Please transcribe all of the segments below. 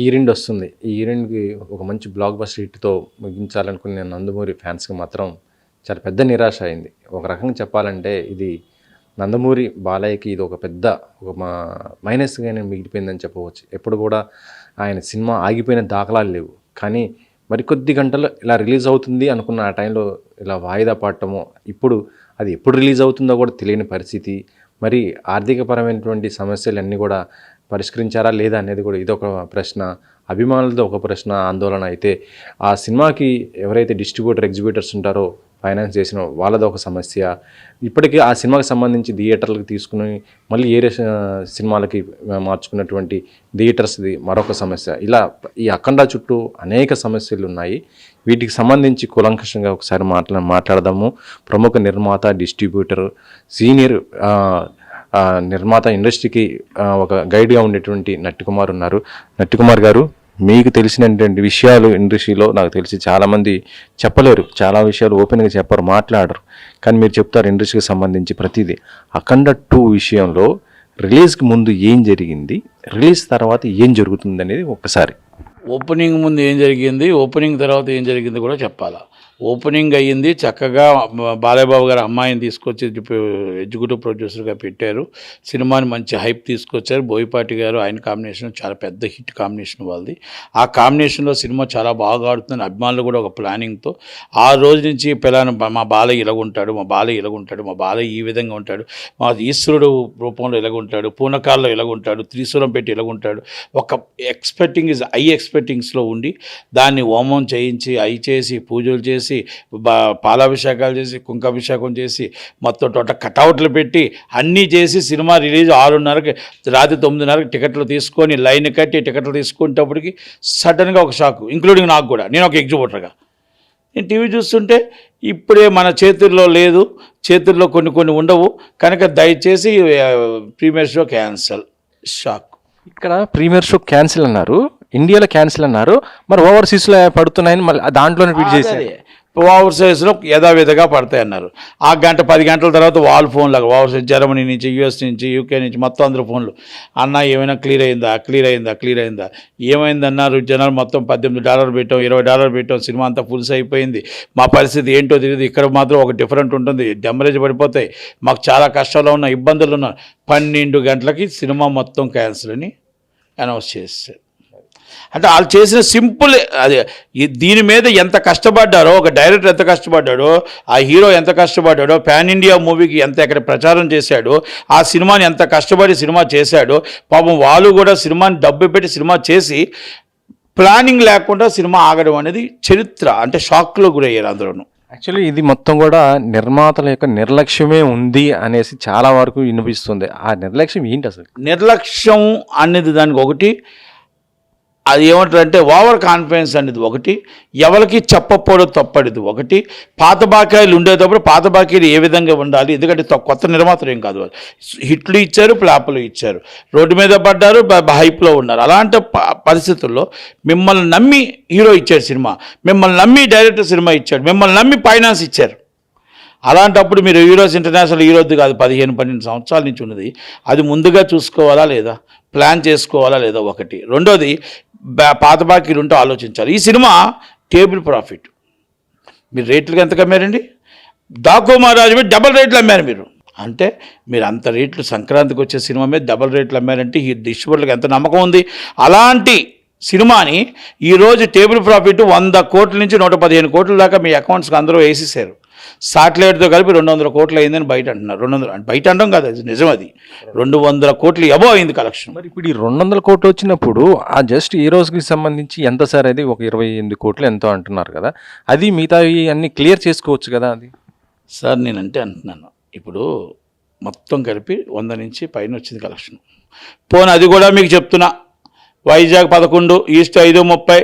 ఈరెండు వస్తుంది. ఈ ఈరెండ్‌కి ఒక మంచి బ్లాక్ బస్టర్ హిట్‌తో ముగించాలనుకునే నందమూరి ఫ్యాన్స్‌కి మాత్రం చాలా పెద్ద నిరాశ అయింది. ఒక రకంగా చెప్పాలంటే ఇది నందమూరి బాలయ్యకి ఇది ఒక పెద్ద ఒక మైనస్‌గానే మిగిలిపోయిందని చెప్పవచ్చు. ఎప్పుడు కూడా ఆయన సినిమా ఆగిపోయిన దాఖలాలు లేవు. కానీ మరికొద్ది గంటల్లో ఇలా రిలీజ్ అవుతుంది అనుకున్న ఆ టైంలో ఇలా వాయిదా పడటము, ఇప్పుడు అది ఎప్పుడు రిలీజ్ అవుతుందో కూడా తెలియని పరిస్థితి. మరి ఆర్థికపరమైనటువంటి సమస్యలన్నీ కూడా పరిష్కరించారా లేదా అనేది కూడా ఇదొక ప్రశ్న. అభిమానులతో ఒక ప్రశ్న, ఆందోళన. అయితే ఆ సినిమాకి ఎవరైతే డిస్ట్రిబ్యూటర్, ఎగ్జిబ్యూటర్స్ ఉంటారో ఫైనాన్స్ చేసిన వాళ్ళది ఒక సమస్య. ఇప్పటికీ ఆ సినిమాకి సంబంధించి థియేటర్లకు తీసుకుని మళ్ళీ ఏరే సినిమాలకి మార్చుకున్నటువంటి థియేటర్స్ది మరొక సమస్య. ఇలా ఈ అఖండ చుట్టూ అనేక సమస్యలు ఉన్నాయి. వీటికి సంబంధించి కూలంకషంగా ఒకసారి మాట్లాడదాము. ప్రముఖ నిర్మాత, డిస్ట్రిబ్యూటర్, సీనియర్ నిర్మాత, ఇండస్ట్రీకి ఒక గైడ్గా ఉండేటువంటి నట్టికుమార్ ఉన్నారు. నట్టికుమార్ గారు, మీకు తెలిసినటువంటి విషయాలు ఇండస్ట్రీలో నాకు తెలిసి చాలామంది చెప్పలేరు, చాలా విషయాలు ఓపెన్గా చెప్పరు, మాట్లాడరు. కానీ మీరు చెప్తారు ఇండస్ట్రీకి సంబంధించి ప్రతిదీ. అఖండ 2 విషయంలో రిలీజ్కి ముందు ఏం జరిగింది, రిలీజ్ తర్వాత ఏం జరుగుతుంది అనేది ఒక్కసారి. ఓపెనింగ్ ముందు ఏం జరిగింది, ఓపెనింగ్ తర్వాత ఏం జరిగింది కూడా చెప్పాలా. ఓపెనింగ్ అయ్యింది చక్కగా. బాలయ్యబాబు గారు అమ్మాయిని తీసుకొచ్చి ఎగ్జిక్యూటివ్ ప్రొడ్యూసర్గా పెట్టారు. సినిమాని మంచి హైప్ తీసుకొచ్చారు. బోయపాటి గారు, ఆయన కాంబినేషన్ చాలా పెద్ద హిట్ కాంబినేషన్ వాళ్ళది. ఆ కాంబినేషన్లో సినిమా చాలా బాగా ఆడుతుంది. అభిమానులు కూడా ఒక ప్లానింగ్తో ఆ రోజు నుంచి మా బాలయ్య ఇలాగుంటాడు, మా బాలయ్య ఇలాగుంటాడు, మా బాలయ్య ఈ విధంగా ఉంటాడు, మా ఈశ్వరుడు రూపంలో ఇలాగుంటాడు, పూనకాల్లో ఇలాగుంటాడు, త్రిశూలం పెట్టి ఇలాగుంటాడు. ఒక ఎక్స్పెక్టింగ్స్లో ఉండి దాన్ని హోమం చేయించి అయి చేసి పూజలు చేసి పాలాభిషేకాలు చేసి కుంకాభిషేకం చేసి మొత్తం కటౌట్లు పెట్టి అన్నీ చేసి సినిమా రిలీజ్ 6:30కి రాత్రి 9:30కి టికెట్లు తీసుకొని లైన్ కట్టి టికెట్లు తీసుకునేటప్పటికి సడన్గా ఒక షాక్, ఇంక్లూడింగ్ నాకు కూడా. నేను ఒక ఎగ్జిబ్యూటర్గా నేను టీవీ చూస్తుంటే ఇప్పుడే మన చేతుల్లో లేదు, చేతుల్లో కొన్ని ఉండవు కనుక దయచేసి ప్రీమియర్ షో క్యాన్సల్. షాక్. ఇక్కడ ప్రీమియర్ షో క్యాన్సిల్ అన్నారు, ఇండియాలో క్యాన్సిల్ అన్నారు, మరి ఓవర్సీస్లో పడుతున్నాయని మళ్ళీ దాంట్లోనే ట్వీట్ చేశారు. ఓవర్సైజ్లో యథావిధిగా పడతాయి అన్నారు. ఆ 10 గంటల తర్వాత వాళ్ళ ఫోన్లకు ఓవర్సైజ్ జర్మనీ నుంచి, యూఎస్ నుంచి, యూకే నుంచి మొత్తం అందరూ ఫోన్లు, అన్న ఏమైనా క్లియర్ అయిందా ఏమైందన్నారు. జనాలు మొత్తం $18 పెట్టాం, $20 పెట్టాం, సినిమా అంతా ఫుల్స్ అయిపోయింది, మా పరిస్థితి ఏంటో తెలియదు, ఇక్కడ మాత్రం ఒక డిఫరెంట్ ఉంటుంది, డెమరేజ్ పడిపోతాయి, మాకు చాలా కష్టాలు ఉన్నాయి, ఇబ్బందులు ఉన్నాయి. 12 గంటలకి సినిమా మొత్తం క్యాన్సిల్ అని అనౌన్స్ చేశారు. అంటే వాళ్ళు చేసిన సింపుల్ అది. దీని మీద ఎంత కష్టపడ్డారో, ఒక డైరెక్టర్ ఎంత కష్టపడ్డాడో, ఆ హీరో ఎంత కష్టపడ్డాడో, పాన్ ఇండియా మూవీకి ఎక్కడ ప్రచారం చేశాడో, ఆ సినిమాని ఎంత కష్టపడి సినిమా చేశాడో, పాపం వాళ్ళు కూడా సినిమాని డబ్బు పెట్టి సినిమా చేసి ప్లానింగ్ లేకుండా సినిమా ఆగడం అనేది చరిత్ర. అంటే షాక్లో గురయ్యారు అందరూ. యాక్చువల్లీ ఇది మొత్తం కూడా నిర్మాతల యొక్క నిర్లక్ష్యమే ఉంది అనేసి చాలా వరకు వినిపిస్తుంది. ఆ నిర్లక్ష్యం ఏంటి అసలు? నిర్లక్ష్యం అనేది దానికి ఒకటి, అది ఏమంటారంటే ఓవర్ కాన్ఫిడెన్స్ అనేది ఒకటి, ఎవరికి చెప్పకపోవడం తప్పడిది ఒకటి. పాత బాకాయలు ఉండేటప్పుడు పాత బాకీలు ఏ విధంగా ఉండాలి, ఎందుకంటే కొత్త నిర్మాతలు ఏం కాదు, హిట్లు ఇచ్చారు, ఫ్లాపులు ఇచ్చారు, రోడ్డు మీద పడ్డారు, హైప్లో ఉన్నారు. అలాంటి పరిస్థితుల్లో మిమ్మల్ని నమ్మి హీరో ఇచ్చాడు సినిమా, మిమ్మల్ని నమ్మి డైరెక్టర్ సినిమా ఇచ్చాడు, మిమ్మల్ని నమ్మి ఫైనాన్స్ ఇచ్చారు. అలాంటప్పుడు మీరు హీరోస్ ఇంటర్నేషనల్ హీరోది కాదు, 15-12 సంవత్సరాల నుంచి ఉన్నది, అది ముందుగా చూసుకోవాలా లేదా, ప్లాన్ చేసుకోవాలా లేదా ఒకటి. రెండోది పాత బాకీలు ఉంటూ ఆలోచించాలి. ఈ సినిమా టేబుల్ ప్రాఫిట్. మీరు రేట్లకి ఎంత అమ్మారండి? డాకు మహారాజు మీద డబల్ రేట్లు అమ్మారు మీరు. అంటే మీరు అంత రేట్లు సంక్రాంతికి వచ్చే సినిమా మీద డబల్ రేట్లు అమ్మారంటే ఈ డిస్ట్రిబ్యూటర్లకు ఎంత నమ్మకం ఉంది. అలాంటి సినిమాని ఈరోజు టేబుల్ ప్రాఫిట్ 100 కోట్ల నుంచి 115 కోట్ల దాకా మీ అకౌంట్స్కి అందరూ వేసేసారు. సాటిలైట్తో కలిపి 200 కోట్లు అయిందని బయట అంటున్నారు. 200 బయట అనడం కాదు, అది నిజం. అది 200 కోట్లు అబోవ్ అయింది కలెక్షన్. మరి ఇప్పుడు ఈ 200 కోట్లు వచ్చినప్పుడు ఆ జస్ట్ ఈ రోజుకి సంబంధించి ఎంత సార్? అది ఒక 28 కోట్లు ఎంతో అంటున్నారు కదా, అది మిగతా అన్ని క్లియర్ చేసుకోవచ్చు కదా అది? సార్ నేనంటే అంటున్నాను, ఇప్పుడు మొత్తం కలిపి 100 నుంచి పైన వచ్చింది కలెక్షన్. పోనీ అది కూడా మీకు చెప్తున్నా, వైజాగ్ 11, ఈస్ట్ 5:30,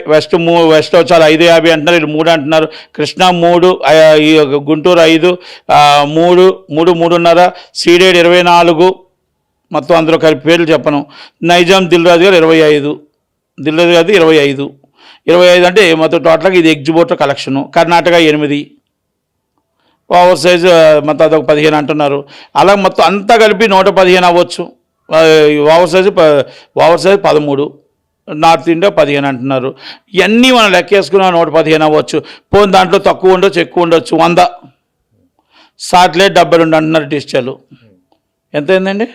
వెస్ట్ చాలా 5:50 అంటున్నారు, వీళ్ళు 3 అంటున్నారు, కృష్ణా 3, గుంటూరు 5, 3.5, సీడెడ్ 24, మొత్తం అందరూ కలిపి పేర్లు చెప్పను. నైజాం దిల్రాజు గారు 25, దిల్రాజు గారిది 25 అంటే మొత్తం టోటల్గా ఇది exhibitor collection. Karnataka 8, over size మొత్తం అదొక 15 అంటున్నారు. అలా మొత్తం అంతా కలిపి 115 అవ్వచ్చు. ఓవర్ సైజ్ 13, నార్త్ ఇండియా 15 అంటున్నారు. ఇవన్నీ మనం లెక్కేసుకున్నా 115 అవ్వచ్చు. పోనీ దాంట్లో తక్కువ ఉండొచ్చు, ఎక్కువ ఉండొచ్చు. 100 సాటిలైట్ 72 అంటున్నారు డిజిటల్. ఎంత అయిందండి?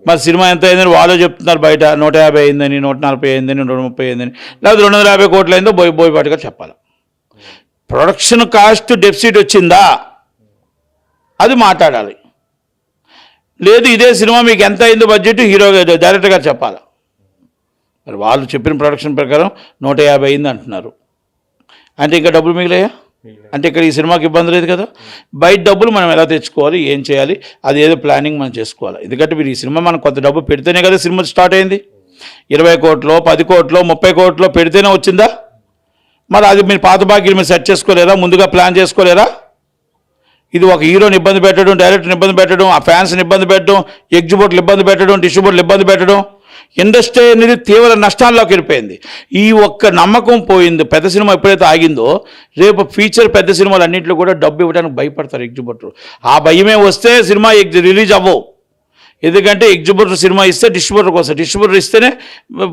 మరి సినిమా ఎంత అయిందని వాళ్ళు చెప్తున్నారు బయట. 150 అయిందని, 140 అయిందని, 130 అయిందని, లేదా 250 కోట్లు అయిందో బోయపాటిగా చెప్పాలి. ప్రొడక్షన్ కాస్ట్ డెఫిసిట్ వచ్చిందా అది మాట్లాడాలి. లేదు ఇదే సినిమా మీకు ఎంత అయిందో బడ్జెట్ హీరో డైరెక్టర్ గారు చెప్పాలి. మరి వాళ్ళు చెప్పిన ప్రొడక్షన్ ప్రకారం 150 అయింది అంటున్నారు. అంటే ఇంకా డబ్బులు మిగిలాయా? అంటే ఇక్కడ ఈ సినిమాకి ఇబ్బంది లేదు కదా. బయట డబ్బులు మనం ఎలా తెచ్చుకోవాలి, ఏం చేయాలి, అది ఏదో ప్లానింగ్ మనం చేసుకోవాలి. ఎందుకంటే మీరు ఈ సినిమా మనం కొంత డబ్బు పెడితేనే కదా సినిమా స్టార్ట్ అయింది. 20 కోట్లు, 10 కోట్లు, 30 కోట్లు పెడితేనే వచ్చిందా? మరి అది మీరు పాత బాకీలు మీరు సెట్ చేసుకోలేరా? ముందుగా ప్లాన్ చేసుకోలేరా? ఇది ఒక హీరోని ఇబ్బంది పెట్టడం, డైరెక్టర్ని ఇబ్బంది పెట్టడం, ఆ ఫ్యాన్స్ని ఇబ్బంది పెట్టడం, ఎగ్జిబిటర్లు ఇబ్బంది పెట్టడం, డిస్ట్రిబ్యూటర్లు ఇబ్బంది పెట్టడం, ఇండస్ట్రీ అనేది తీవ్ర నష్టాల్లోకి వెళ్ళిపోయింది. ఈ ఒక్క నమ్మకం పోయింది. పెద్ద సినిమా ఎప్పుడైతే ఆగిందో రేపు ఫ్యూచర్ పెద్ద సినిమాలు అన్నింటిలో కూడా డబ్బు ఇవ్వడానికి భయపడతారు ఎగ్జిబిటర్. ఆ భయమే వస్తే సినిమా రిలీజ్ అవ్వవు. ఎందుకంటే ఎగ్జిబిటర్ సినిమా ఇస్తే డిస్ట్రిబ్యూటర్కి వస్తుంది, డిస్ట్రిబ్యూటర్ ఇస్తేనే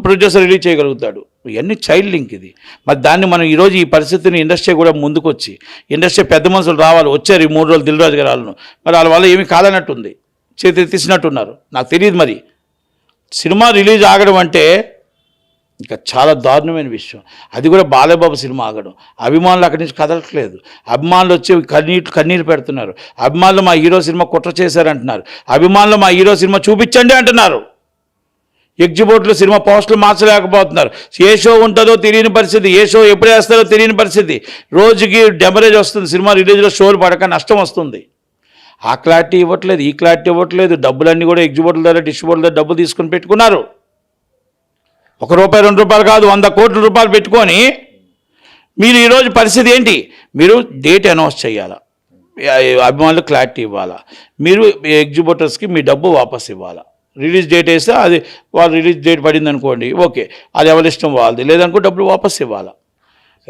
ప్రొడ్యూసర్ రిలీజ్ చేయగలుగుతాడు. ఇవన్నీ చైల్డ్ లింక్ ఇది. మరి దాన్ని మనం ఈరోజు ఈ పరిస్థితిని ఇండస్ట్రీ కూడా ముందుకు వచ్చి ఇండస్ట్రీ పెద్ద మనుషులు రావాలి. వచ్చారు ఈ 3 రోజులు దిల్ రాజు గారు వాళ్ళను. మరి వాళ్ళ వల్ల ఏమీ కాదన్నట్టుంది, చేతి తీసినట్టున్నారు. నాకు తెలియదు. మరి సినిమా రిలీజ్ ఆగడం అంటే ఇంకా చాలా దారుణమైన విషయం. అది కూడా బాలయ్యబాబు సినిమా ఆగడం. అభిమానులు అక్కడి నుంచి కదలట్లేదు. అభిమానులు వచ్చి కన్నీరు పెడుతున్నారు. అభిమానులు మా హీరో సినిమా కుట్ర చేశారంటున్నారు. అభిమానులు మా హీరో సినిమా చూపించండి అంటున్నారు. ఎగ్జిబిటర్లు సినిమా పోస్టులు మార్చలేకపోతున్నారు. ఏ షో ఉంటుందో తెలియని పరిస్థితి, ఏ షో ఎప్పుడు వేస్తారో తెలియని పరిస్థితి. రోజుకి డెమరేజ్ వస్తుంది. సినిమా రిలీజ్లో షోలు పడక నష్టం వస్తుంది. ఆ క్లారిటీ ఇవ్వట్లేదు, ఈ క్లారిటీ ఇవ్వట్లేదు. డబ్బులన్నీ కూడా ఎగ్జిబిటర్ల ద్వారా, డిస్ట్రిబ్యూటర్ల ద్వారా డబ్బులు తీసుకొని పెట్టుకున్నారు. ₹1, ₹2 కాదు, 100 కోట్ల రూపాయలు పెట్టుకొని మీరు ఈరోజు పరిస్థితి ఏంటి? మీరు డేట్ అనౌన్స్ చేయాలా, అభిమానులు క్లారిటీ ఇవ్వాలా, మీరు ఎగ్జిబిటర్స్కి మీ డబ్బు వాపస్ ఇవ్వాలా. రిలీజ్ డేట్ వేస్తే అది వాళ్ళు రిలీజ్ డేట్ పడింది అనుకోండి, ఓకే, అది ఎవరి ఇష్టం వాళ్ళది. లేదనుకో డబ్బులు వాపస్ ఇవ్వాలా.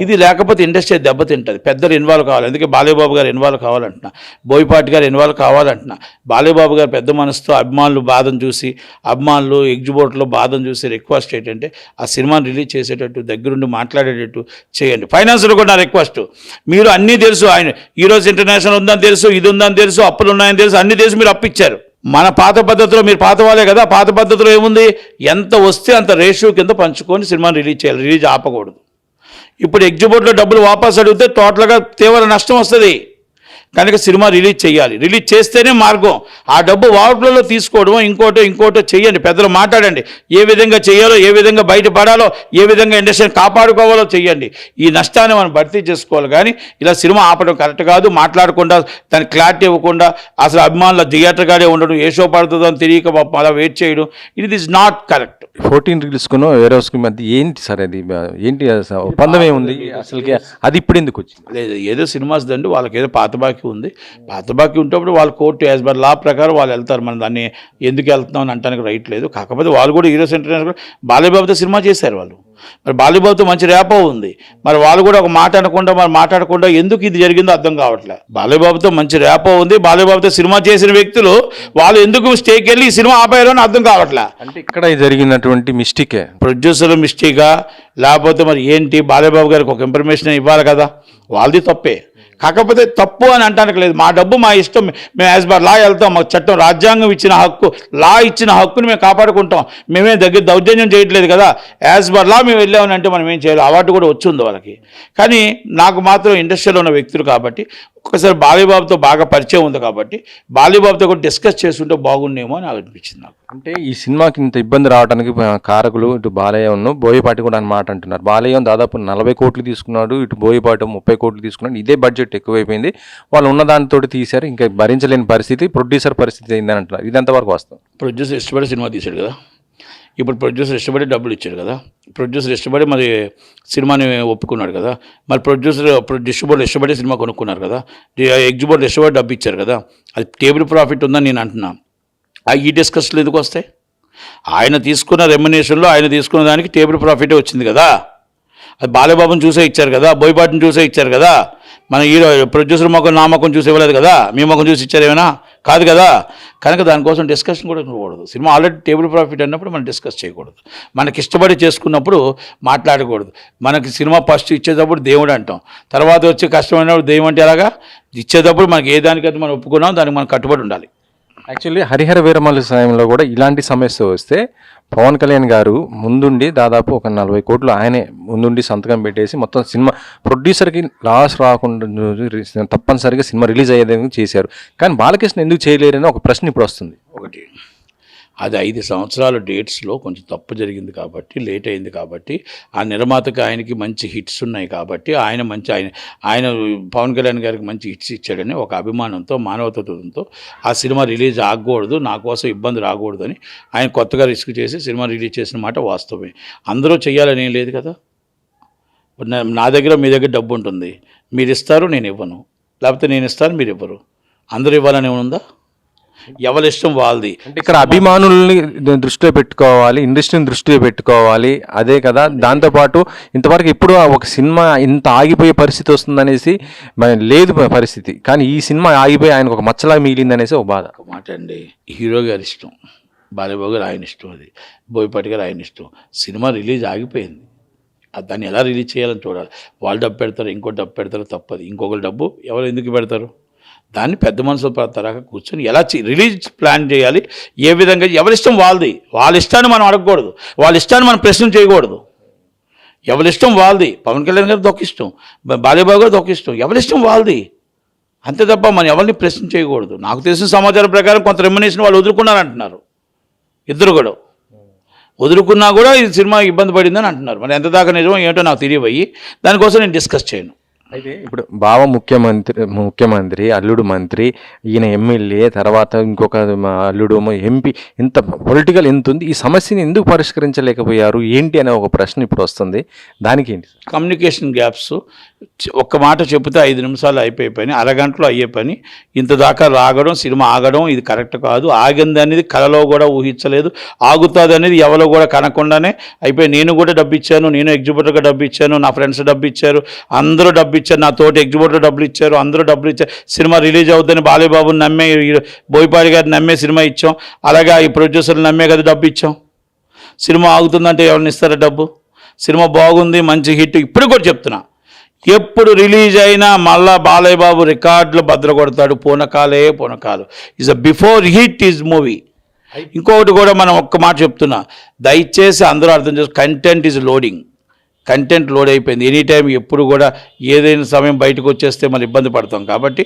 ఇది లేకపోతే ఇండస్ట్రీ దెబ్బతింటుంది. పెద్దలు ఇన్వాల్వ్ కావాలి. అందుకే బాలయ్యబాబు గారు ఇన్వాల్వ్ కావాలంటున్నా, బోయపాటి గారు ఇన్వాల్వ్ కావాలంటున్నా. బాలయ్యబాబు గారు పెద్ద మనసుతో అభిమానులు బాధను చూసి, అభిమానులు ఎగ్జిబిటర్లో బాధను చూసి రిక్వెస్ట్ ఏంటంటే ఆ సినిమాని రిలీజ్ చేసేటట్టు, దగ్గరుండి మాట్లాడేటట్టు చేయండి. ఫైనాన్స్లో కూడా నా రిక్వెస్ట్, మీరు అన్నీ తెలుసు, ఆయన ఈరోజు ఇంటర్నేషనల్ ఉందని తెలుసు, ఇది ఉందని తెలుసు, అప్పులు ఉన్నాయని తెలుసు, అన్నీ తెలుసు, మీరు అప్పిచ్చారు. మన పాత పద్ధతిలో, మీరు పాత వాళ్ళే కదా, పాత పద్ధతిలో ఏముంది, ఎంత వస్తే అంత రేషియో కింద పంచుకొని సినిమాని రిలీజ్ చేయాలి, రిలీజ్ ఆపకూడదు. ఇప్పుడు ఎగ్జిబిటర్లో డబ్బులు వాపస్ అడిగితే టోటల్గా తీవ్ర నష్టం వస్తుంది. కనుక సినిమా రిలీజ్ చేయాలి. రిలీజ్ చేస్తేనే మార్గం. ఆ డబ్బు వాటిలో తీసుకోవడం, ఇంకోటో చేయండి. పెద్దలు మాట్లాడండి. ఏ విధంగా చేయాలో, ఏ విధంగా బయటపడాలో, ఏ విధంగా ఇండస్ట్రీని కాపాడుకోవాలో చేయండి. ఈ నష్టాన్ని మనం భర్తీ చేసుకోవాలి. కానీ ఇలా సినిమా ఆపడం కరెక్ట్ కాదు. మాట్లాడకుండా, దానికి క్లారిటీ ఇవ్వకుండా, అసలు అభిమానుల థియేటర్గానే ఉండడం, ఏ షో పడుతుందో అని తెలియక అలా వెయిట్ చేయడం, ఇట్ ఈస్ నాట్ కరెక్ట్. 14 రిలీజ్కును వేరే హౌస్కి మధ్య ఏంటి సార్ అది? ఏంటి ఒప్పందం ఏముంది అసలుకి? అది ఇప్పుడు ఎందుకు వచ్చింది? లేదు, ఏదో సినిమాస్ దండి, వాళ్ళకి ఏదో పాత బాకీ ఉంది. పాత బాకీ ఉంటప్పుడు వాళ్ళు కోర్టు యాజ్ బర్ లా ప్రకారం వాళ్ళు వెళ్తారు. మనం దాన్ని ఎందుకు వెళ్తున్నాం అని అంటానికి రైట్ లేదు. కాకపోతే వాళ్ళు కూడా హీరోస్ ఇంటర్నేషనల్ బాలయ్యబాబుతో సినిమా చేశారు వాళ్ళు. మరి బాలయ్యబాబుతో మంచి ర్యాపో ఉంది. మరి వాళ్ళు కూడా ఒక మాట అనకుండా, మరి మాట్లాడకుండా ఎందుకు ఇది జరిగిందో అర్థం కావట్లేదు. బాలయ్యబాబుతో మంచి ర్యాపో ఉంది. బాలయ్యబాబుతో సినిమా చేసిన వ్యక్తులు వాళ్ళు ఎందుకు స్టేకి వెళ్ళి ఈ సినిమా ఆపారో అని అర్థం కావట్లేదు. అంటే ఇక్కడ జరిగినటువంటి మిస్టేకే, ప్రొడ్యూసర్ మిస్టేకా లేకపోతే మరి ఏంటి? బాలయ్యబాబు గారికి ఒక ఇన్ఫర్మేషన్ ఇవ్వాలి కదా, వాళ్ళది తప్పే. కాకపోతే తప్పు అని అంటానికి లేదు. మా డబ్బు మా ఇష్టం, మేము యాజ్ బర్ లా వెళ్తాం. మాకు చట్టం, రాజ్యాంగం ఇచ్చిన హక్కు, లా ఇచ్చిన హక్కుని మేము కాపాడుకుంటాం. మేమే దౌర్జన్యం చేయట్లేదు కదా. యాజ్ బర్ లా మేము వెళ్ళామని అంటే మనం ఏం చేయాలి? అవార్డు కూడా వచ్చింది వాళ్ళకి. కానీ నాకు మాత్రం ఇండస్ట్రీలో ఉన్న వ్యక్తులు కాబట్టి, ఒక్కసారి బాలయ్యబాబుతో బాగా పరిచయం ఉంది కాబట్టి బాలయ్యబాబుతో కూడా డిస్కస్ చేస్తుంటే బాగుండేమో అని నాకు అనిపించింది. నాకు అంటే ఈ సినిమాకి ఇంత ఇబ్బంది రావడానికి కారకులు ఇటు బాలయ్యను, బోయపాటి కూడా అన్నమాట అంటున్నారు. బాలయ్య దాదాపు 40 కోట్లు తీసుకున్నాడు, ఇటు బోయపాటి 30 కోట్లు తీసుకున్నాడు. ఇదే బడ్జెట్ ఎక్కువైపోయింది, వాళ్ళు ఉన్న దానితో తీశారు, ఇంకా భరించలేని పరిస్థితి, ప్రొడ్యూసర్ పరిస్థితి అయిందని అంటున్నారు. ఇది ఎంతవరకు వస్తాం? ప్రొడ్యూసర్ ఇష్టపడి సినిమా తీశాడు కదా, ఇప్పుడు ప్రొడ్యూసర్ ఇష్టపడి డబ్బులు ఇచ్చాడు కదా, ప్రొడ్యూసర్ ఇష్టపడి మరి సినిమాని ఒప్పుకున్నాడు కదా, మరి డిస్ట్రిబ్యూటర్ ఇష్టపడి సినిమా కొనుక్కున్నారు కదా, ఎగ్జిబిటర్ ఇష్టపడి డబ్బు ఇచ్చారు కదా, అది టేబుల్ ప్రాఫిట్ ఉందని నేను అంటున్నాను. ఈ డిస్కషన్లు ఎందుకు వస్తాయి? ఆయన తీసుకున్న రెమ్యునేషన్లో ఆయన తీసుకున్న దానికి టేబుల్ ప్రాఫిటే వచ్చింది కదా. అది బాలయ్యబాబుని చూసే ఇచ్చారు కదా, బోయపాటిని చూసే ఇచ్చారు కదా. మన హీరో ప్రొడ్యూసర్ మొఖం నా మొఖం చూసి ఇవ్వలేదు కదా, మీ మొఖం చూసి ఇచ్చారు ఏమైనా కాదు కదా. కనుక దానికోసం డిస్కషన్ కూడా ఉండకూడదు. సినిమా ఆల్రెడీ టేబుల్ ప్రాఫిట్ అన్నప్పుడు మనం డిస్కస్ చేయకూడదు. మనకి ఇష్టపడి చేసుకున్నప్పుడు మాట్లాడకూడదు. మనకి సినిమా ఫస్ట్ ఇచ్చేటప్పుడు దేవుడు అంటాం, తర్వాత వచ్చి కష్టమైనప్పుడు దెయ్యం అంటే ఎలాగా. ఇచ్చేటప్పుడు మనకి ఏ దానికైతే మనం ఒప్పుకున్నాం దానికి మనం కట్టుబడి ఉండాలి. యాక్చువల్లీ హరిహర వీరమల్లు సమయంలో కూడా ఇలాంటి సమస్య వస్తే పవన్ కళ్యాణ్ గారు ముందుండి దాదాపు ఒక 40 కోట్లు ఆయనే ముందుండి సంతకం పెట్టేసి మొత్తం సినిమా ప్రొడ్యూసర్కి లాస్ రాకుండా తప్పనిసరిగా సినిమా రిలీజ్ అయ్యేది చేశారు. కానీ బాలకృష్ణ ఎందుకు చేయలేరని ఒక ప్రశ్న ఇప్పుడు వస్తుంది. ఒకటి అది 5 సంవత్సరాల డేట్స్లో కొంచెం తప్పు జరిగింది కాబట్టి, లేట్ అయింది కాబట్టి, ఆ నిర్మాతకి ఆయనకి మంచి హిట్స్ ఉన్నాయి కాబట్టి ఆయన పవన్ కళ్యాణ్ గారికి మంచి హిట్స్ ఇచ్చాడని ఒక అభిమానంతో, మానవతత్వంతో ఆ సినిమా రిలీజ్ ఆగకూడదు, నా కోసం ఇబ్బంది రాకూడదని ఆయన కొత్తగా రిస్క్ చేసి సినిమా రిలీజ్ చేసిన మాట వాస్తవమే. అందరూ చేయాలని ఏం లేదు కదా. నా దగ్గర మీ దగ్గర డబ్బు ఉంటుంది, మీరు ఇస్తారు నేను ఇవ్వను, లేకపోతే నేను ఇస్తాను మీరు ఇవ్వరు, అందరూ ఇవ్వాలని ఉందా? ఎవరి ఇష్టం వాళ్ళది. అంటే ఇక్కడ అభిమానుల్ని దృష్టిలో పెట్టుకోవాలి, ఇండస్ట్రీని దృష్టిలో పెట్టుకోవాలి, అదే కదా. దాంతోపాటు ఇంతవరకు ఎప్పుడు ఒక సినిమా ఇంత ఆగిపోయే పరిస్థితి వస్తుందనేసి లేదు పరిస్థితి, కానీ ఈ సినిమా ఆగిపోయి ఆయనకు ఒక మచ్చలా మిగిలింది అనేసి ఒక బాధ. ఒక మాట అండి, హీరో గారి ఇష్టం, బాలయ్యబాబు గారు ఆయన ఇష్టం, అది బోయపాటి గారు ఆయన ఇష్టం. సినిమా రిలీజ్ ఆగిపోయింది, దాన్ని ఎలా రిలీజ్ చేయాలని చూడాలి. వాళ్ళు డబ్బు పెడతారు, ఇంకో డబ్బు పెడతారు, తప్పది. ఇంకొకరు డబ్బు ఎవరు ఎందుకు పెడతారు? దాన్ని పెద్ద మనుషుల తరహా కూర్చొని ఎలా రిలీజ్ ప్లాన్ చేయాలి, ఏ విధంగా, ఎవరిష్టం వాళ్ళది. వాళ్ళ ఇష్టాన్ని మనం అడగకూడదు, వాళ్ళ ఇష్టాన్ని మనం ప్రశ్న చేయకూడదు. ఎవరిష్టం వాళ్ళది. పవన్ కళ్యాణ్ గారికి ఒక ఇష్టం, బాలయ్యబాబు గారికి ఒక ఇష్టం, ఎవరిష్టం వాళ్ళది, అంతే తప్ప మనం ఎవరిని ప్రశ్న చేయకూడదు. నాకు తెలిసిన సమాచారం ప్రకారం కొంత రెమ్యునేషన్ వాళ్ళు వదులుకున్నారంటున్నారు, ఇద్దరు కూడా వదులుకున్నా కూడా ఈ సినిమా ఇబ్బంది పడిందని అంటున్నారు. మరి ఎంత దాకా నిజమో ఏంటో నాకు తెలియబోయి దానికోసం నేను డిస్కస్ చేయను. అయితే ఇప్పుడు బావ ముఖ్యమంత్రి, అల్లుడు మంత్రి, ఈయన ఎమ్మెల్యే, తర్వాత ఇంకొక అల్లుడు ఎంపీ, ఇంత పొలిటికల్ ఎంత ఉంది, ఈ సమస్యని ఎందుకు పరిష్కరించలేకపోయారు ఏంటి అనే ఒక ప్రశ్న ఇప్పుడు వస్తుంది. దానికి ఏంటి? Communication gaps. ఒక్క మాట చెబితే 5 నిమిషాలు అయిపోయే పని అరగంటలో అయ్యే పని ఇంత దాకా రాగడం, సినిమా ఆగడం, ఇది కరెక్ట్ కాదు. ఆగింది అనేది కలలో కూడా ఊహించలేదు, ఆగుతుంది అనేది ఎవరో కూడా కనకుండానే అయిపోయి. నేను కూడా డబ్బు ఇచ్చాను, నేను ఎగ్జిబిటర్గా డబ్బు ఇచ్చాను, నా ఫ్రెండ్స్ డబ్బు ఇచ్చారు, అందరూ డబ్బు ఇచ్చారు, నా తోటి ఎగ్జిబిటర్ డబ్బులు ఇచ్చారు, అందరూ డబ్బులు ఇచ్చారు. సినిమా రిలీజ్ అవుతుందని బాలయ్యబాబుని నమ్మే, బోయపాటి గారిని నమ్మే సినిమా ఇచ్చాం. అలాగే ఈ ప్రొడ్యూసర్లు నమ్మే కదా డబ్బు ఇచ్చాం. సినిమా ఆగుతుందంటే ఎవరిని ఇస్తారా డబ్బు? సినిమా బాగుంది, మంచి హిట్. ఇప్పుడు కూడా చెప్తున్నా, ఎప్పుడు రిలీజ్ అయినా మళ్ళా బాలయ్యబాబు రికార్డులు బద్దలు కొడతాడు. పూనకాలు is a before hit is movie. ఇంకొకటి కూడా మనం ఒక్క మాట చెప్తున్నా, దయచేసి అందరూ అర్థం చేసుకో, content is loading. Content load అయిపోయింది. ఎనీ టైం ఎప్పుడు కూడా ఏదైనా సమయం బయటకు వచ్చేస్తే మనం ఇబ్బంది పడతాం. కాబట్టి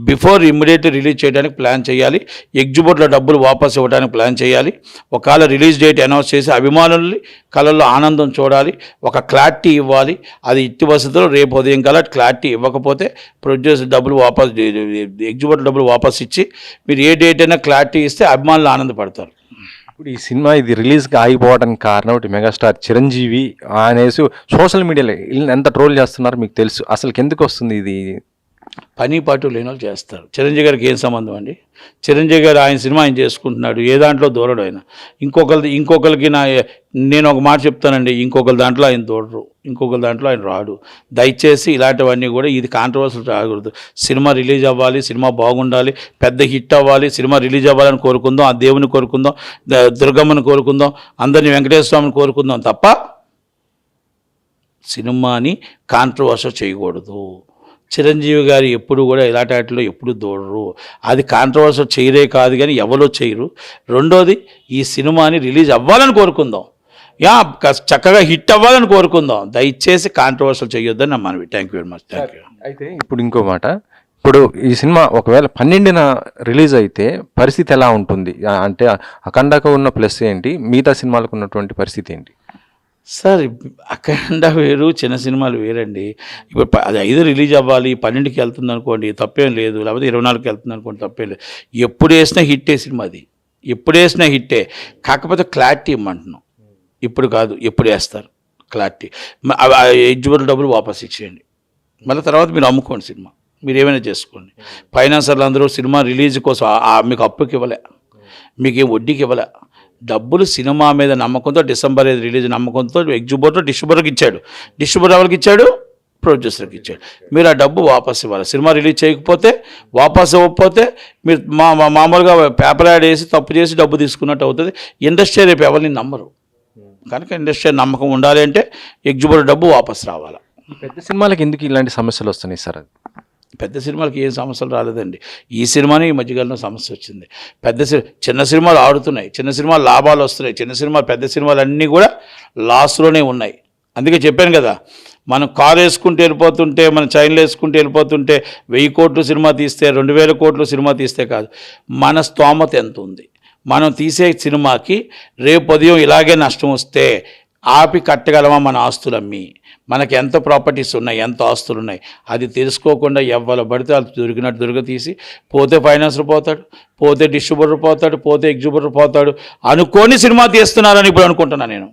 బిఫోర్ ఇమ్మీడియట్లీ రిలీజ్ చేయడానికి ప్లాన్ చేయాలి. ఎగ్జిబిట్లో డబ్బులు వాపస్ ఇవ్వడానికి ప్లాన్ చేయాలి. ఒకవేళ రిలీజ్ డేట్ అనౌన్స్ చేసి అభిమానుల్ని కళల్లో ఆనందం చూడాలి, ఒక క్లారిటీ ఇవ్వాలి. అది ఇట్టి వసతులు రేపు ఉదయం కల్లా క్లారిటీ ఇవ్వకపోతే ప్రొడ్యూసర్ డబ్బులు వాపస్, ఎగ్జిబిట్ డబ్బులు వాపస్ ఇచ్చి మీరు ఏ డేట్ అయినా క్లారిటీ ఇస్తే అభిమానులు ఆనందపడతారు. ఇప్పుడు ఈ సినిమా ఇది రిలీజ్గా ఆగిపోవడానికి కారణం ఒకటి మెగాస్టార్ చిరంజీవి అనేసి సోషల్ మీడియాలో ఎంత ట్రోల్ చేస్తున్నారు మీకు తెలుసు. అసలు ఎందుకు వస్తుంది ఇది? పని పాటు లేని వాళ్ళు చేస్తారు. చిరంజీవి గారికి ఏం సంబంధం అండి? చిరంజీవి గారు ఆయన సినిమా ఆయన చేసుకుంటున్నాడు, ఏ దాంట్లో దూరడు ఆయన. ఇంకొకరికి నేను ఒక మాట చెప్తానండి, ఇంకొకరి దాంట్లో ఆయన దూడరు, ఇంకొకరి దాంట్లో ఆయన రాడు. దయచేసి ఇలాంటివన్నీ కూడా ఇది కాంట్రవర్సీ రాకూడదు. సినిమా రిలీజ్ అవ్వాలి, సినిమా బాగుండాలి, పెద్ద హిట్ అవ్వాలి, సినిమా రిలీజ్ అవ్వాలని కోరుకుందాం, ఆ దేవుని కోరుకుందాం, దుర్గమ్మని కోరుకుందాం, అందరినీ వెంకటేశ్వర స్వామిని కోరుకుందాం తప్ప సినిమాని కాంట్రవర్సీ చేయకూడదు. చిరంజీవి గారు ఎప్పుడు కూడా ఇలాంటి వాటిలో ఎప్పుడు దూడరు. అది కాంట్రవర్సీ చేయరే కాదు, కానీ ఎవరో చేయరు. రెండోది, ఈ సినిమాని రిలీజ్ అవ్వాలని కోరుకుందాం, చక్కగా హిట్ అవ్వాలని కోరుకుందాం. దయచేసి కాంట్రవర్సీ చేయొద్దని నా మనవి. Thank you very much. Thank you. అయితే ఇప్పుడు ఇంకో మాట, ఇప్పుడు ఈ సినిమా ఒకవేళ 12న రిలీజ్ అయితే పరిస్థితి ఎలా ఉంటుంది? అంటే అఖండకు ఉన్న ప్లస్ ఏంటి, మిగతా సినిమాలకు ఉన్నటువంటి పరిస్థితి ఏంటి? సార్ అఖండ వేరు, చిన్న సినిమాలు వేరండి. ఇప్పుడు అది 5 రిలీజ్ అవ్వాలి, 12కి వెళ్తుంది అనుకోండి తప్పేం లేదు, లేకపోతే 24కి వెళ్తుంది అనుకోండి తప్పేం లేదు. ఎప్పుడు వేసినా హిట్టే సినిమా, అది ఎప్పుడు వేసినా హిట్టే. కాకపోతే క్లారిటీ ఇమ్మంటున్నాం, ఇప్పుడు కాదు, ఎప్పుడు వేస్తారు క్లారిటీ. ఎగ్జిబిట్ డబ్బులు వాపస్ ఇచ్చేయండి, మళ్ళీ తర్వాత మీరు అమ్ముకోండి సినిమా, మీరు ఏమైనా చేసుకోండి. ఫైనాన్సర్లు అందరూ సినిమా రిలీజ్ కోసం మీకు అప్పుకి ఇవ్వలే, మీకేం వడ్డీకి ఇవ్వలే. డబ్బులు సినిమా మీద నమ్మకంతో, డిసెంబర్ 5 రిలీజ్ నమ్మకంతో ఎగ్జిబిటర్ డిస్ట్రిబ్యూటర్కి ఇచ్చాడు. డిస్ట్రిబ్యూటర్ ఎవరికి ఇచ్చాడు? ప్రొడ్యూసర్కి ఇచ్చాడు. మీరు ఆ డబ్బు వాపస్ ఇవ్వాలి. సినిమా రిలీజ్ చేయకపోతే, వాపస్ ఇవ్వకపోతే మీరు మామూలుగా పేపర్ యాడ్ వేసి తప్పు చేసి డబ్బు తీసుకున్నట్టు అవుతుంది. ఇండస్ట్రీ రేపు ఎవరిని నమ్మరు. కనుక ఇండస్ట్రీ నమ్మకం ఉండాలి అంటే ఎగ్జిబిటర్ డబ్బు వాపస్ రావాలి. పెద్ద సినిమాలకు ఎందుకు ఇలాంటి సమస్యలు వస్తున్నాయి సార్? పెద్ద సినిమాలకి ఏం సమస్యలు రాలేదండి. ఈ సినిమాని ఈ మధ్యకాలంలో సమస్య వచ్చింది. చిన్న సినిమాలు ఆడుతున్నాయి, చిన్న సినిమాలు లాభాలు వస్తున్నాయి, చిన్న సినిమాలు పెద్ద సినిమాలు అన్నీ కూడా లాస్లోనే ఉన్నాయి. అందుకే చెప్పాను కదా, మనం కారు వేసుకుంటూ వెళ్ళిపోతుంటే, మన చైన్లు వేసుకుంటూ వెళ్ళిపోతుంటే 1000 కోట్లు సినిమా తీస్తే 2000 కోట్లు సినిమా తీస్తే కాదు, మన స్తోమత ఎంత ఉంది. మనం తీసే సినిమాకి రేపు ఉదయం ఇలాగే నష్టం వస్తే ఆపి కట్టగలమా మన ఆస్తులు అమ్మి? మనకి ఎంత ప్రాపర్టీస్ ఉన్నాయి, ఎంత ఆస్తులు ఉన్నాయి, అది తెలుసుకోకుండా ఎవ్వరు పడితే అది దొరికినట్టు తీసి పోతే ఫైనాన్సర్ పోతాడు, పోతే డిస్ట్రిబ్యూటర్ పోతాడు, పోతే ఎగ్జిబ్యూటర్ పోతాడు అనుకొని సినిమా తీస్తున్నారని ఇప్పుడు అనుకుంటున్నాను నేను.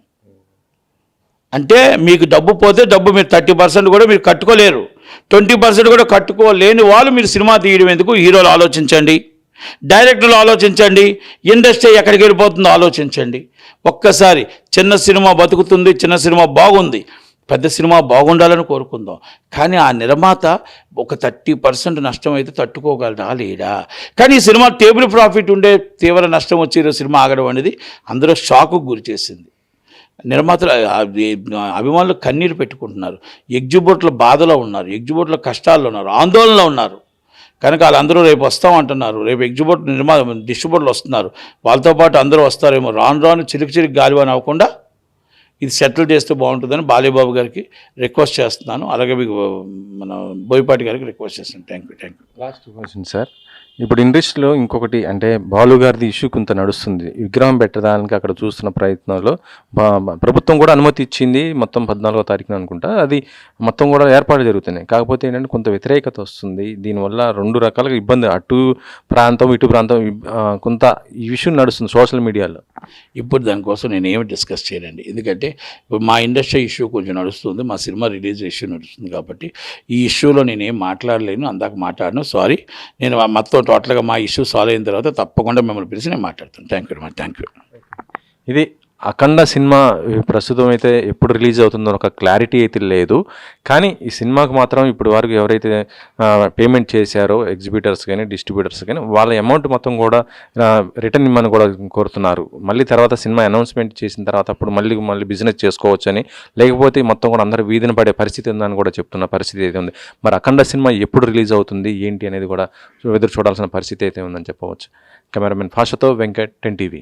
అంటే మీకు డబ్బు పోతే డబ్బు మీరు 30% కూడా మీరు కట్టుకోలేరు, 20% కూడా కట్టుకోలేని వాళ్ళు మీరు సినిమా తీయడం ఎందుకు? హీరోలు ఆలోచించండి, డైరెక్టర్లు ఆలోచించండి, ఇండస్ట్రీ ఎక్కడికి వెళ్ళిపోతుందో ఆలోచించండి. ఒక్కసారి చిన్న సినిమా బతుకుతుంది, చిన్న సినిమా బాగుంది, పెద్ద సినిమా బాగుండాలని కోరుకుందాం. కానీ ఆ నిర్మాత ఒక 30% నష్టం అయితే తట్టుకోగలరా లేడా? కానీ ఈ సినిమా టేబుల్ ప్రాఫిట్ ఉండే తీవ్ర నష్టం వచ్చి సినిమా ఆగడం అనేది అందరూ షాకుకు గురి చేసింది. నిర్మాతలు అభిమానులు కన్నీరు పెట్టుకుంటున్నారు, ఎగ్జిబ్యూటర్ల బాధలో ఉన్నారు, ఎగ్జిబ్యూటర్ల కష్టాల్లో ఉన్నారు, ఆందోళనలో ఉన్నారు. కనుక వాళ్ళందరూ రేపు వస్తామంటున్నారు, రేపు ఎగ్జిబ్యూటర్ డిస్ట్రిబ్యూటర్లు వస్తున్నారు, వాళ్ళతో పాటు అందరూ వస్తారేమో. రాను చిలికి గాలివాన అవ్వకుండా ఇది సెటిల్ చేస్తే బాగుంటుందని బాలేబాబు గారికి రిక్వెస్ట్ చేస్తున్నాను. అలాగే మీకు మన బోయపాటి గారికి రిక్వెస్ట్ చేస్తున్నాను. Thank you. Last question sir, ఇప్పుడు ఇండస్ట్రీలో ఇంకొకటి అంటే బాలు గారిది ఇష్యూ కొంత నడుస్తుంది. విగ్రహం పెట్టడానికి అక్కడ చూస్తున్న ప్రయత్నంలో ప్రభుత్వం కూడా అనుమతి ఇచ్చింది, మొత్తం 14వ తారీఖున అనుకుంటా, అది మొత్తం కూడా ఏర్పాటు జరుగుతున్నాయి. కాకపోతే ఏంటంటే కొంత వ్యతిరేకత వస్తుంది. దీనివల్ల 2 రకాలుగా ఇబ్బంది, అటు ప్రాంతం ఇటు ప్రాంతం కొంత ఈ విషయం నడుస్తుంది సోషల్ మీడియాలో. ఇప్పుడు దానికోసం నేను ఏమి డిస్కస్ చేయలేండి, ఎందుకంటే మా ఇండస్ట్రీ ఇష్యూ కొంచెం నడుస్తుంది, మా సినిమా రిలీజ్ ఇష్యూ నడుస్తుంది. కాబట్టి ఈ ఇష్యూలో నేనేం మాట్లాడలేను, అందాక మాట్లాడను, సారీ. నేను మొత్తం టోటల్గా మా ఇష్యూ సాల్వ్ అయిన తర్వాత తప్పకుండా మిమ్మల్ని పిలిచి నేను మాట్లాడతాను. Thank you very much. Thank you. ఇది అఖండ సినిమా ప్రస్తుతం అయితే ఎప్పుడు రిలీజ్ అవుతుందో ఒక క్లారిటీ అయితే లేదు. కానీ ఈ సినిమాకు మాత్రం ఇప్పుడు వరకు ఎవరైతే పేమెంట్ చేశారో ఎగ్జిబిటర్స్ కానీ డిస్ట్రిబ్యూటర్స్ కానీ వాళ్ళ అమౌంట్ మొత్తం కూడా రిటర్న్ ఇమ్మని కూడా కోరుతున్నారు. మళ్ళీ తర్వాత సినిమా అనౌన్స్మెంట్ చేసిన తర్వాత అప్పుడు మళ్ళీ బిజినెస్ చేసుకోవచ్చని, లేకపోతే మొత్తం కూడా అందరూ వీధిన పడే పరిస్థితి ఉందని కూడా చెప్తున్న పరిస్థితి అయితే ఉంది. మరి అఖండ సినిమా ఎప్పుడు రిలీజ్ అవుతుంది ఏంటి అనేది కూడా ఎదురు చూడాల్సిన పరిస్థితి అయితే ఉందని చెప్పవచ్చు. కెమెరామెన్ భాషతో వెంకట్, 10 TV.